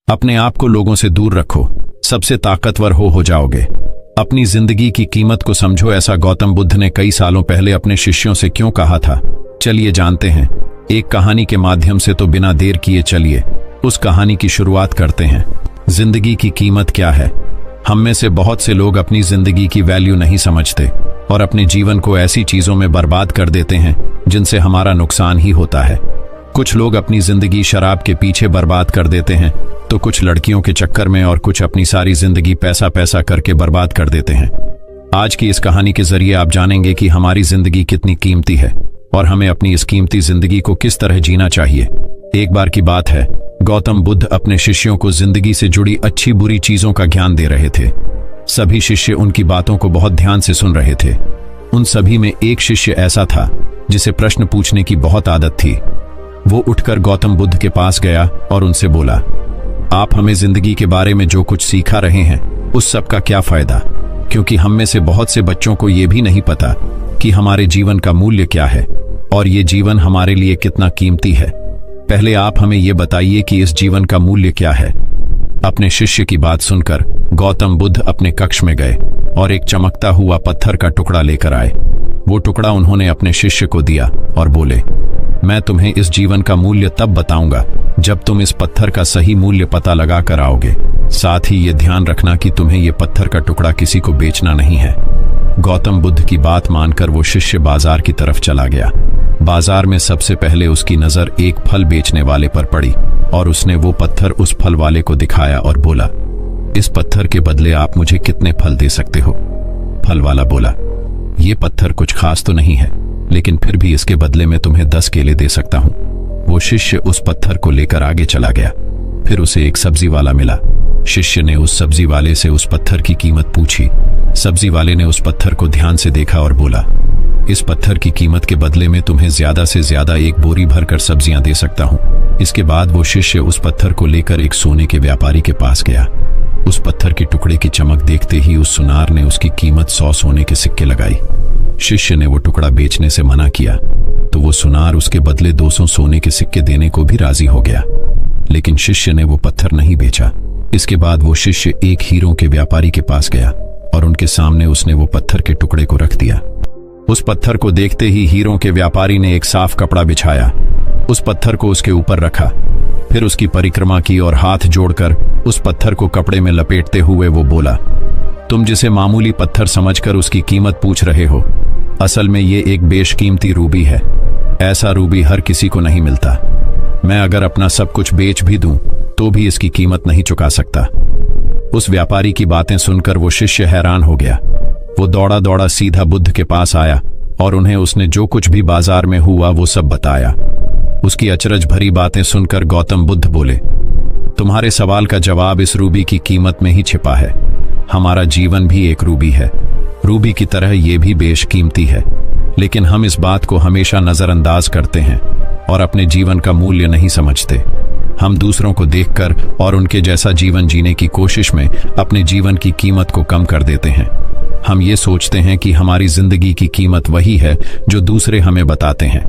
अपने आप को लोगों से दूर रखो, सबसे ताकतवर हो जाओगे। अपनी जिंदगी की कीमत को समझो, ऐसा गौतम बुद्ध ने कई सालों पहले अपने शिष्यों से क्यों कहा था। चलिए जानते हैं। एक कहानी के माध्यम से, तो बिना देर किए चलिए उस कहानी की शुरुआत करते हैं। जिंदगी की कीमत क्या है। हम में से बहुत से लोग अपनी जिंदगी की वैल्यू नहीं समझते और अपने जीवन को ऐसी चीजों में बर्बाद कर देते हैं जिनसे हमारा नुकसान ही होता है। कुछ लोग अपनी जिंदगी शराब के पीछे बर्बाद कर देते हैं, तो कुछ लड़कियों के चक्कर में, और कुछ अपनी सारी जिंदगी पैसा पैसा करके बर्बाद कर देते हैं। आज की इस कहानी के जरिए आप जानेंगे कि हमारी जिंदगी कितनी कीमती है और हमें अपनी इस कीमती जिंदगी को किस तरह जीना चाहिए। एक बार की बात है, गौतम बुद्ध अपने शिष्यों को जिंदगी से जुड़ी अच्छी बुरी चीजों का ज्ञान दे रहे थे। सभी शिष्य उनकी बातों को बहुत ध्यान से सुन रहे थे। उन सभी में एक शिष्य ऐसा था जिसे प्रश्न पूछने की बहुत आदत थी। वो उठकर गौतम बुद्ध के पास गया और उनसे बोला, आप हमें जिंदगी के बारे में जो कुछ सिखा रहे हैं उस सब का क्या फायदा, क्योंकि हम में से बहुत से बच्चों को ये भी नहीं पता कि हमारे जीवन का मूल्य क्या है और ये जीवन हमारे लिए कितना कीमती है। पहले आप हमें ये बताइए कि इस जीवन का मूल्य क्या है। अपने शिष्य की बात सुनकर गौतम बुद्ध अपने कक्ष में गए और एक चमकता हुआ पत्थर का टुकड़ा लेकर आए। वो टुकड़ा उन्होंने अपने शिष्य को दिया और बोले, मैं तुम्हें इस जीवन का मूल्य तब बताऊंगा जब तुम इस पत्थर का सही मूल्य पता लगा कर आओगे। साथ ही ये ध्यान रखना कि तुम्हें ये पत्थर का टुकड़ा किसी को बेचना नहीं है। गौतम बुद्ध की बात मानकर वो शिष्य बाजार की तरफ चला गया। बाजार में सबसे पहले उसकी नजर एक फल बेचने वाले पर पड़ी और उसने वो पत्थर उस फल वाले को दिखाया और बोला, इस पत्थर के बदले आप मुझे कितने फल दे सकते हो। फल वाला बोला, ये पत्थर कुछ खास तो नहीं है, लेकिन फिर भी इसके बदले में तुम्हें 10 केले दे सकता हूं। वो शिष्य उस पत्थर को लेकर आगे चला गया। फिर उसे एक सब्जी वाला मिला। शिष्य ने उस सब्जी वाले से उस पत्थर की कीमत पूछी। सब्जी वाले ने उस पत्थर को ध्यान से देखा और बोला, इस पत्थर की कीमत के बदले में तुम्हें ज्यादा से ज्यादा एक बोरी भरकर सब्जियां दे सकता हूं। इसके बाद वो शिष्य उस पत्थर को लेकर एक सोने के व्यापारी के पास गया। उस पत्थर के टुकड़े की चमक देखते ही उस सुनार ने उसकी कीमत 100 सोने के सिक्के लगाई। शिष्य ने वो टुकड़ा बेचने से मना किया तो वो सुनार उसके बदले 200 सोने के सिक्के देने को भी राजी हो गया, लेकिन शिष्य ने वो पत्थर नहीं बेचा। इसके बाद वो शिष्य एक हीरों के व्यापारी के पास गया और उनके सामने उसने वो पत्थर के टुकड़े को रख दिया। उस पत्थर को देखते ही हीरों के व्यापारी ने एक साफ कपड़ा बिछाया, उस पत्थर को उसके ऊपर रखा, फिर उसकी परिक्रमा की और हाथ जोड़कर उस पत्थर को कपड़े में लपेटते हुए वो बोला, तुम जिसे मामूली पत्थर समझकर उसकी कीमत पूछ रहे हो, असल में ये एक बेशकीमती रूबी है। ऐसा रूबी हर किसी को नहीं मिलता। मैं अगर अपना सब कुछ बेच भी दूं तो भी इसकी कीमत नहीं चुका सकता। उस व्यापारी की बातें सुनकर वो शिष्य हैरान हो गया। वो दौड़ा दौड़ा सीधा बुद्ध के पास आया और उन्हें उसने जो कुछ भी बाजार में हुआ वो सब बताया। उसकी अचरज भरी बातें सुनकर गौतम बुद्ध बोले, तुम्हारे सवाल का जवाब इस रूबी की कीमत में ही छिपा है। हमारा जीवन भी एक रूबी है, रूबी की तरह ये भी बेशकीमती है, लेकिन हम इस बात को हमेशा नजरअंदाज करते हैं और अपने जीवन का मूल्य नहीं समझते। हम दूसरों को देखकर और उनके जैसा जीवन जीने की कोशिश में अपने जीवन की कीमत को कम कर देते हैं। हम ये सोचते हैं कि हमारी जिंदगी की कीमत वही है जो दूसरे हमें बताते हैं,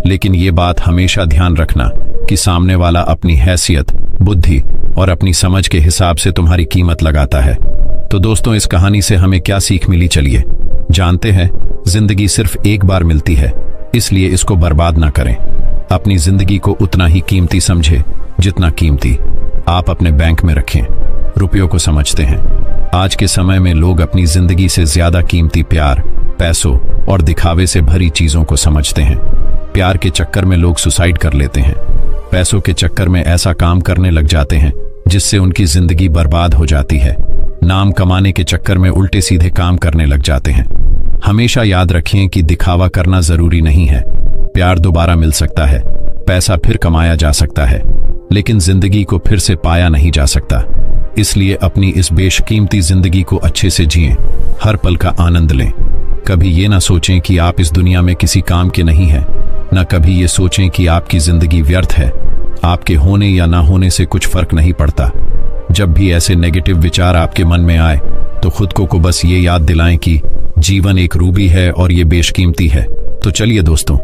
लेकिन ये बात हमेशा ध्यान रखना कि सामने वाला अपनी हैसियत, बुद्धि और अपनी समझ के हिसाब से तुम्हारी कीमत लगाता है। तो दोस्तों, इस कहानी से हमें क्या सीख मिली, चलिए जानते हैं। जिंदगी सिर्फ एक बार मिलती है, इसलिए इसको बर्बाद ना करें। अपनी जिंदगी को उतना ही कीमती समझे जितना कीमती आप अपने बैंक में रखें, रुपयों को समझते हैं। आज के समय में लोग अपनी जिंदगी से ज्यादा कीमती प्यार, पैसों और दिखावे से भरी चीजों को समझते हैं। प्यार के चक्कर में लोग सुसाइड कर लेते हैं। पैसों के चक्कर में ऐसा काम करने लग जाते हैं जिससे उनकी जिंदगी बर्बाद हो जाती है। नाम कमाने के चक्कर में उल्टे सीधे काम करने लग जाते हैं। हमेशा याद रखें कि दिखावा करना जरूरी नहीं है। प्यार दोबारा मिल सकता है, पैसा फिर कमाया जा सकता है, लेकिन जिंदगी को फिर से पाया नहीं जा सकता। इसलिए अपनी इस बेशकीमती जिंदगी को अच्छे से जिएं, हर पल का आनंद लें। कभी ये ना सोचें कि आप इस दुनिया में किसी काम के नहीं हैं, न कभी ये सोचें कि आपकी जिंदगी व्यर्थ है। आपके होने या ना होने से कुछ फर्क नहीं पड़ता। जब भी ऐसे नेगेटिव विचार आपके मन में आए तो खुद को बस ये याद दिलाएं कि जीवन एक रूबी है और ये बेशकीमती है। तो चलिए दोस्तों,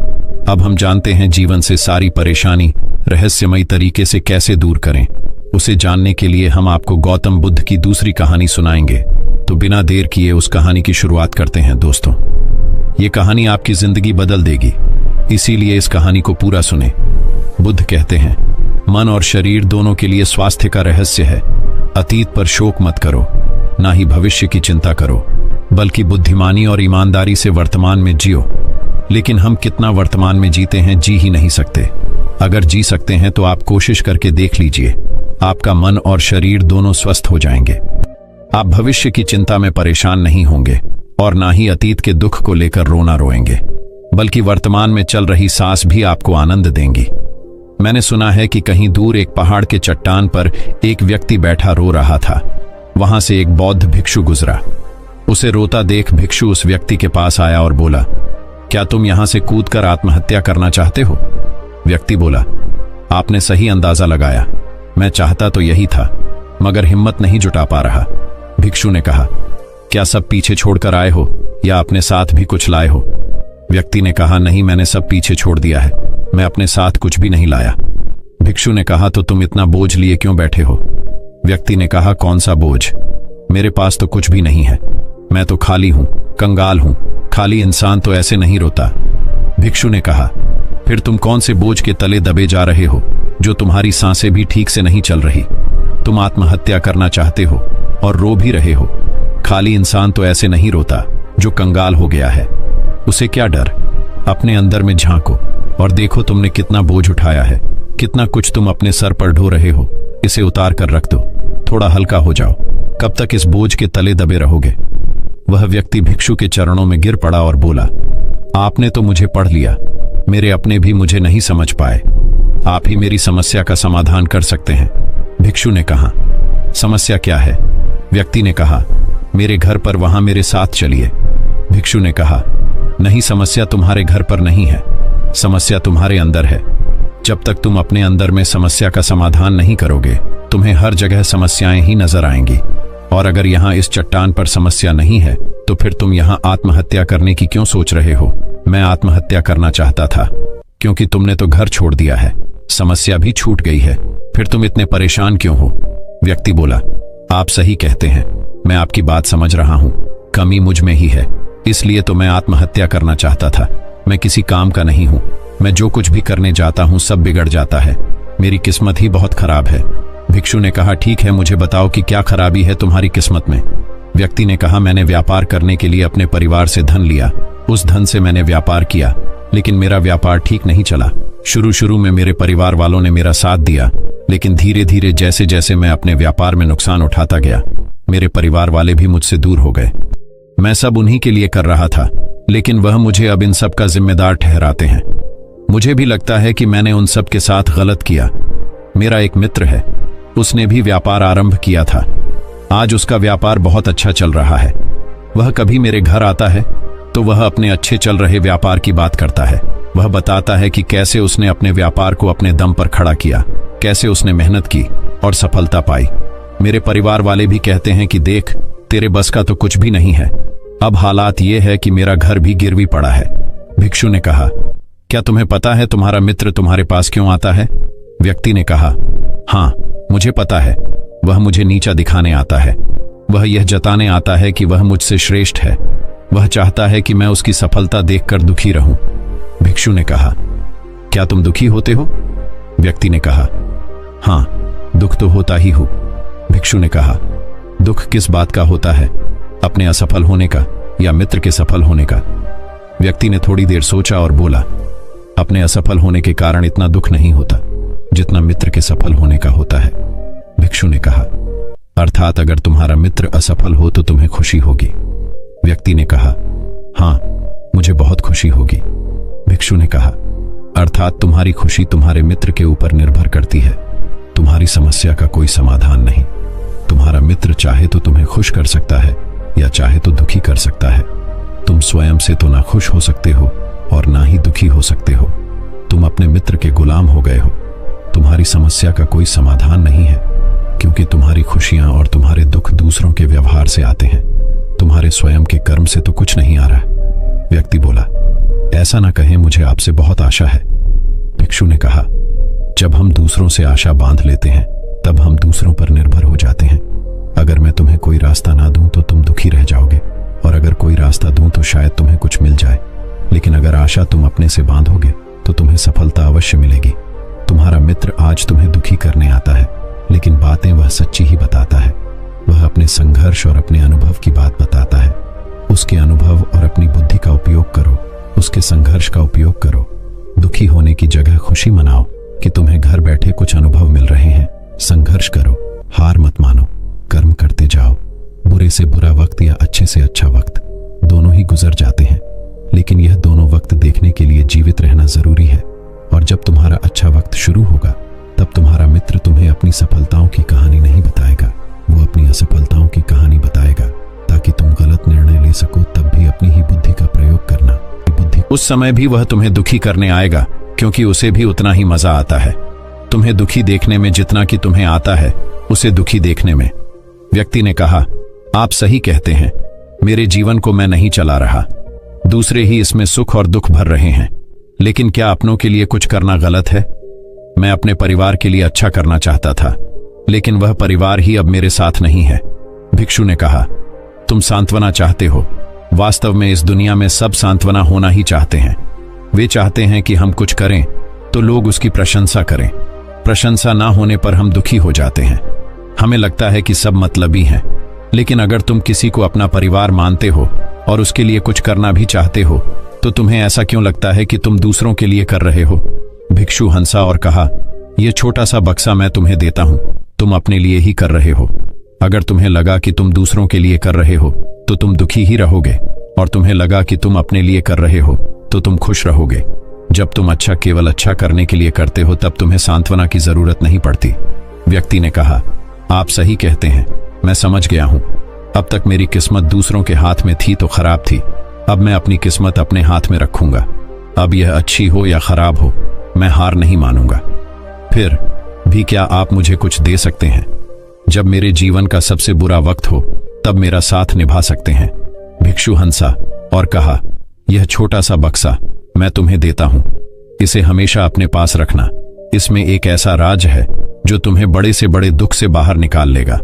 अब हम जानते हैं जीवन से सारी परेशानी रहस्यमयी तरीके से कैसे दूर करें। उसे जानने के लिए हम आपको गौतम बुद्ध की दूसरी कहानी सुनाएंगे। तो बिना देर किए उस कहानी की शुरुआत करते हैं दोस्तों। ये कहानी आपकी जिंदगी बदल देगी, इसीलिए इस कहानी को पूरा सुने। बुद्ध कहते हैं, मन और शरीर दोनों के लिए स्वास्थ्य का रहस्य है। अतीत पर शोक मत करो, ना ही भविष्य की चिंता करो, बल्कि बुद्धिमानी और ईमानदारी से वर्तमान में जियो। लेकिन हम कितना वर्तमान में जीते हैं, जी ही नहीं सकते। अगर जी सकते हैं तो आप कोशिश करके देख लीजिए, आपका मन और शरीर दोनों स्वस्थ हो जाएंगे। आप भविष्य की चिंता में परेशान नहीं होंगे और ना ही अतीत के दुख को लेकर रोना रोएंगे, बल्कि वर्तमान में चल रही सांस भी आपको आनंद देंगी। मैंने सुना है कि कहीं दूर एक पहाड़ के चट्टान पर एक व्यक्ति बैठा रो रहा था। वहां से एक बौद्ध भिक्षु गुजरा। उसे रोता देख भिक्षु उस व्यक्ति के पास आया और बोला, क्या तुम यहां से कूदकर आत्महत्या करना चाहते हो? व्यक्ति बोला, आपने सही अंदाजा लगाया, मैं चाहता तो यही था, मगर हिम्मत नहीं जुटा पा रहा। भिक्षु ने कहा, क्या सब पीछे छोड़कर आए हो या अपने साथ भी कुछ लाए हो? व्यक्ति ने कहा, नहीं, मैंने सब पीछे छोड़ दिया है, मैं अपने साथ कुछ भी नहीं लाया। भिक्षु ने कहा, तो तुम इतना बोझ लिए क्यों बैठे हो? व्यक्ति ने कहा, कौन सा बोझ? मेरे पास तो कुछ भी नहीं है, मैं तो खाली हूं, कंगाल हूं। खाली इंसान तो ऐसे नहीं रोता। भिक्षु ने कहा, फिर तुम कौन से बोझ के तले दबे जा रहे हो, जो तुम्हारी सांसें भी ठीक से नहीं चल रही? तुम आत्महत्या करना चाहते हो और रो भी रहे हो। खाली इंसान तो ऐसे नहीं रोता, जो कंगाल हो गया है। उसे क्या डर? अपने अंदर में झांको और देखो तुमने कितना बोझ उठाया है, कितना कुछ तुम अपने सर पर ढो रहे हो। इसे उतार कर रख दो, थोड़ा हल्का हो जाओ। कब तक इस बोझ के तले दबे रहोगे? वह व्यक्ति भिक्षु के चरणों में गिर पड़ा और बोला, आपने तो मुझे पढ़ लिया, मेरे अपने भी मुझे नहीं समझ पाए। आप ही मेरी समस्या का समाधान कर सकते हैं। भिक्षु ने कहा, समस्या क्या है? व्यक्ति ने कहा, मेरे घर पर वहां मेरे साथ चलिए। भिक्षु ने कहा, नहीं, समस्या तुम्हारे घर पर नहीं है, समस्या तुम्हारे अंदर है। जब तक तुम अपने अंदर में समस्या का समाधान नहीं करोगे, तुम्हें हर जगह समस्याएं ही नजर आएंगी। और अगर यहां इस चट्टान पर समस्या नहीं है, तो फिर तुम यहां आत्महत्या करने की क्यों सोच रहे हो? मैं आत्महत्या करना चाहता था, क्योंकि तुमने तो घर छोड़ दिया है, समस्या भी छूट गई है, फिर तुम इतने परेशान क्यों हो? व्यक्ति बोला, आप सही कहते हैं, मैं आपकी बात समझ रहा हूं, कमी मुझ में ही है, इसलिए तो मैं आत्महत्या करना चाहता था। मैं किसी काम का नहीं हूं, मैं जो कुछ भी करने जाता हूं सब बिगड़ जाता है, मेरी किस्मत ही बहुत खराब है। भिक्षु ने कहा, ठीक है, मुझे बताओ कि क्या खराबी है तुम्हारी किस्मत में? व्यक्ति ने कहा, मैंने व्यापार करने के लिए अपने परिवार से धन लिया, उस धन से मैंने व्यापार किया, लेकिन मेरा व्यापार ठीक नहीं चला। शुरू में मेरे परिवार वालों ने मेरा साथ दिया, लेकिन धीरे धीरे जैसे जैसे मैं अपने व्यापार में नुकसान उठाता गया, मेरे परिवार वाले भी मुझसे दूर हो गए। मैं सब उन्हीं के लिए कर रहा था, लेकिन वह मुझे अब इन सब का जिम्मेदार ठहराते हैं। मुझे भी लगता है कि मैंने उन सब के साथ गलत किया। मेरा एक मित्र है, उसने भी व्यापार आरंभ किया था, आज उसका व्यापार बहुत अच्छा चल रहा है। वह कभी मेरे घर आता है तो वह अपने अच्छे चल रहे व्यापार की बात करता है। वह बताता है कि कैसे उसने अपने व्यापार को अपने दम पर खड़ा किया, कैसे उसने मेहनत की और सफलता पाई। मेरे परिवार वाले भी कहते हैं कि देख, तेरे बस का तो कुछ भी नहीं है। अब हालात ये है कि मेरा घर भी गिरवी पड़ा है। भिक्षु ने कहा, क्या तुम्हें पता है तुम्हारा मित्र तुम्हारे पास क्यों आता है? व्यक्ति ने कहा, हाँ, मुझे पता है, वह मुझे नीचा दिखाने आता है। वह यह जताने आता है कि वह मुझसे श्रेष्ठ है। वह चाहता है कि मैं उसकी सफलता देखकर दुखी रहूं। भिक्षु ने कहा, क्या तुम दुखी होते हो? व्यक्ति ने कहा, हाँ, दुख तो होता ही हो। भिक्षु ने कहा, दुख किस बात का होता है, अपने असफल होने का या मित्र के सफल होने का? व्यक्ति ने थोड़ी देर सोचा और बोला, अपने असफल होने के कारण इतना दुख नहीं होता जितना मित्र के सफल होने का होता है। भिक्षु ने कहा, अर्थात अगर तुम्हारा मित्र असफल हो तो तुम्हें खुशी होगी। व्यक्ति ने कहा, हाँ, मुझे बहुत खुशी होगी। भिक्षु ने कहा, अर्थात तुम्हारी खुशी तुम्हारे मित्र के ऊपर निर्भर करती है, तुम्हारी समस्या का कोई समाधान नहीं। तुम्हारा मित्र चाहे तो तुम्हें खुश कर सकता है या चाहे तो दुखी कर सकता है। तुम स्वयं से तो ना खुश हो सकते हो और ना ही दुखी हो सकते हो। तुम अपने मित्र के गुलाम हो गए हो। तुम्हारी समस्या का कोई समाधान नहीं है, क्योंकि तुम्हारी खुशियां और तुम्हारे दुख दूसरों के व्यवहार से आते हैं, तुम्हारे स्वयं के कर्म से तो कुछ नहीं आ रहा। व्यक्ति बोला, ऐसा ना कहें, मुझे आपसे बहुत आशा है। भिक्षु ने कहा, जब हम दूसरों से आशा बांध लेते हैं तब हम दूसरों पर निर्भर हो जाते हैं। अगर मैं तुम्हें कोई रास्ता ना दूं तो तुम दुखी रह जाओगे, और अगर कोई रास्ता दूं तो शायद तुम्हें कुछ मिल जाए। लेकिन अगर आशा तुम अपने से बांधोगे तो तुम्हें सफलता अवश्य मिलेगी। तुम्हारा मित्र आज तुम्हें दुखी करने आता है, लेकिन बातें वह सच्ची ही बताता है। वह अपने संघर्ष और अपने अनुभव की बात बताता है। उसके अनुभव और अपनी बुद्धि का उपयोग करो, उसके संघर्ष का उपयोग करो। दुखी होने की जगह खुशी मनाओ कि तुम्हें घर बैठे कुछ अनुभव मिल रहे हैं। संघर्ष करो, हार मत मानो, कर्म करते जाओ। बुरे से बुरा वक्त या अच्छे से अच्छा वक्त दोनों ही गुजर जाते हैं, लेकिन यह दोनों वक्त देखने के लिए जीवित रहना जरूरी है। और जब तुम्हारा अच्छा वक्त शुरू होगा तब तुम्हारा मित्र तुम्हें अपनी सफलताओं की कहानी नहीं बताएगा, वो अपनी असफलताओं की कहानी बताएगा, ताकि तुम गलत निर्णय ले सको। तब भी अपनी ही बुद्धि का प्रयोग करना। उस समय भी वह तुम्हें दुखी करने आएगा, क्योंकि उसे भी उतना ही मजा आता है तुम्हें दुखी देखने में जितना कि तुम्हें आता है उसे दुखी देखने में। व्यक्ति ने कहा, आप सही कहते हैं, मेरे जीवन को मैं नहीं चला रहा, दूसरे ही इसमें सुख और दुख भर रहे हैं। लेकिन क्या अपनों के लिए कुछ करना गलत है? मैं अपने परिवार के लिए अच्छा करना चाहता था, लेकिन वह परिवार ही अब मेरे साथ नहीं है। भिक्षु ने कहा, तुम सांत्वना चाहते हो। वास्तव में इस दुनिया में सब सांत्वना होना ही चाहते हैं। वे चाहते हैं कि हम कुछ करें तो लोग उसकी प्रशंसा करें। प्रशंसा ना होने पर हम दुखी हो जाते हैं। हमें लगता है कि सब मतलबी हैं। लेकिन अगर तुम किसी को अपना परिवार मानते हो और उसके लिए कुछ करना भी चाहते हो, तो तुम्हें ऐसा क्यों लगता है कि तुम दूसरों के लिए कर रहे हो? भिक्षु हंसा और कहा, यह छोटा सा बक्सा मैं तुम्हें देता हूं, तुम अपने लिए ही कर रहे हो। अगर तुम्हें लगा कि तुम दूसरों के लिए कर रहे हो तो तुम दुखी ही रहोगे, और तुम्हें लगा कि तुम अपने लिए कर रहे हो तो तुम खुश रहोगे। जब तुम अच्छा केवल अच्छा करने के लिए करते हो तब तुम्हें सांत्वना की जरूरत नहीं पड़ती। व्यक्ति ने कहा, आप सही कहते हैं, मैं समझ गया हूं। अब तक मेरी किस्मत दूसरों के हाथ में थी तो खराब थी, अब मैं अपनी किस्मत अपने हाथ में रखूंगा। अब यह अच्छी हो या खराब हो, मैं हार नहीं मानूंगा। फिर भी क्या आप मुझे कुछ दे सकते हैं? जब मेरे जीवन का सबसे बुरा वक्त हो तब मेरा साथ निभा सकते हैं। भिक्षु हंसा और कहा, यह छोटा सा बक्सा मैं तुम्हें देता हूं, इसे हमेशा अपने पास रखना। इसमें एक ऐसा राज है जो तुम्हें बड़े से बड़े दुख से बाहर निकाल लेगा।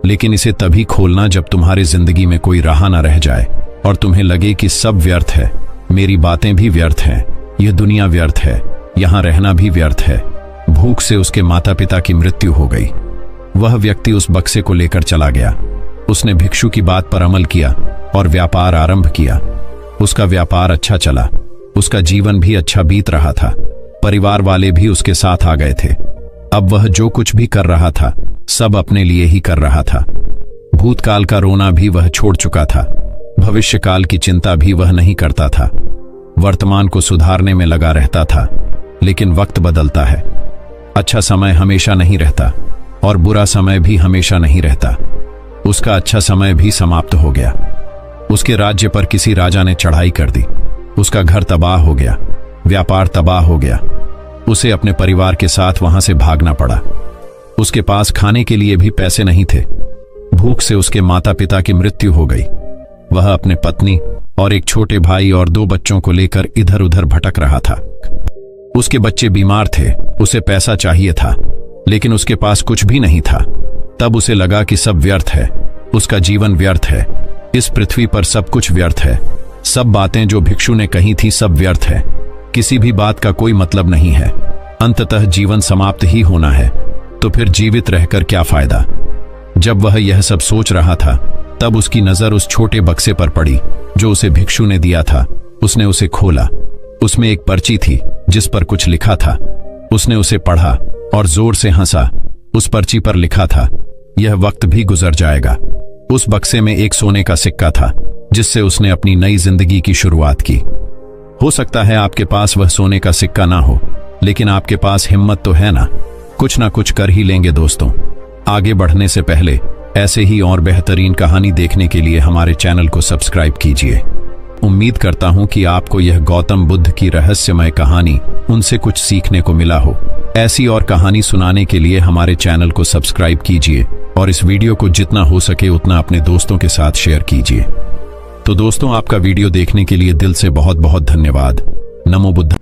लेकिन इसे तभी खोलना जब तुम्हारी जिंदगी में कोई राह ना रह जाए और तुम्हें लगे कि सब व्यर्थ है, मेरी बातें भी व्यर्थ हैं, यह दुनिया व्यर्थ है, यहां रहना भी व्यर्थ है। भूख से उसके माता पिता की मृत्यु हो गई। वह व्यक्ति उस बक्से को लेकर चला गया। उसने भिक्षु की बात पर अमल किया और व्यापार आरंभ किया। उसका व्यापार अच्छा चला, उसका जीवन भी अच्छा बीत रहा था। परिवार वाले भी उसके साथ आ गए थे। अब वह जो कुछ भी कर रहा था सब अपने लिए ही कर रहा था। भूतकाल का रोना भी वह छोड़ चुका था, भविष्यकाल की चिंता भी वह नहीं करता था। वर्तमान को सुधारने में लगा रहता था। लेकिन वक्त बदलता है, अच्छा समय हमेशा नहीं रहता और बुरा समय भी हमेशा नहीं रहता। उसका अच्छा समय भी समाप्त हो गया। उसके राज्य पर किसी राजा ने चढ़ाई कर दी। उसका घर तबाह हो गया, व्यापार तबाह हो गया। उसे अपने परिवार के साथ वहां से भागना पड़ा। उसके पास खाने के लिए भी पैसे नहीं थे। भूख से उसके माता पिता की मृत्यु हो गई। वह अपने पत्नी और एक छोटे भाई और 2 बच्चों को लेकर इधर उधर भटक रहा था। उसके बच्चे बीमार थे, उसे पैसा चाहिए था, लेकिन उसके पास कुछ भी नहीं था। तब उसे लगा कि सब व्यर्थ है, उसका जीवन व्यर्थ है, इस पृथ्वी पर सब कुछ व्यर्थ है। सब बातें जो भिक्षु ने कही थी सब व्यर्थ है, किसी भी बात का कोई मतलब नहीं है। अंततः जीवन समाप्त ही होना है, तो फिर जीवित रहकर क्या फायदा? जब वह यह सब सोच रहा था तब उसकी नजर उस छोटे बक्से पर पड़ी जो उसे भिक्षु ने दिया था। उसने उसे खोला। उसमें एक पर्ची थी जिस पर कुछ लिखा था। उसने उसे पढ़ा और जोर से हंसा। उस पर्ची पर लिखा था, यह वक्त भी गुजर जाएगा। उस बक्से में एक सोने का सिक्का था जिससे उसने अपनी नई जिंदगी की शुरुआत की। हो सकता है आपके पास वह सोने का सिक्का ना हो, लेकिन आपके पास हिम्मत तो है ना कुछ कर ही लेंगे। दोस्तों, आगे बढ़ने से पहले ऐसे ही और बेहतरीन कहानी देखने के लिए हमारे चैनल को सब्सक्राइब कीजिए। उम्मीद करता हूं कि आपको यह गौतम बुद्ध की रहस्यमय कहानी उनसे कुछ सीखने को मिला हो। ऐसी और कहानी सुनाने के लिए हमारे चैनल को सब्सक्राइब कीजिए और इस वीडियो को जितना हो सके उतना अपने दोस्तों के साथ शेयर कीजिए। तो दोस्तों, आपका वीडियो देखने के लिए दिल से बहुत बहुत धन्यवाद। नमो बुद्ध।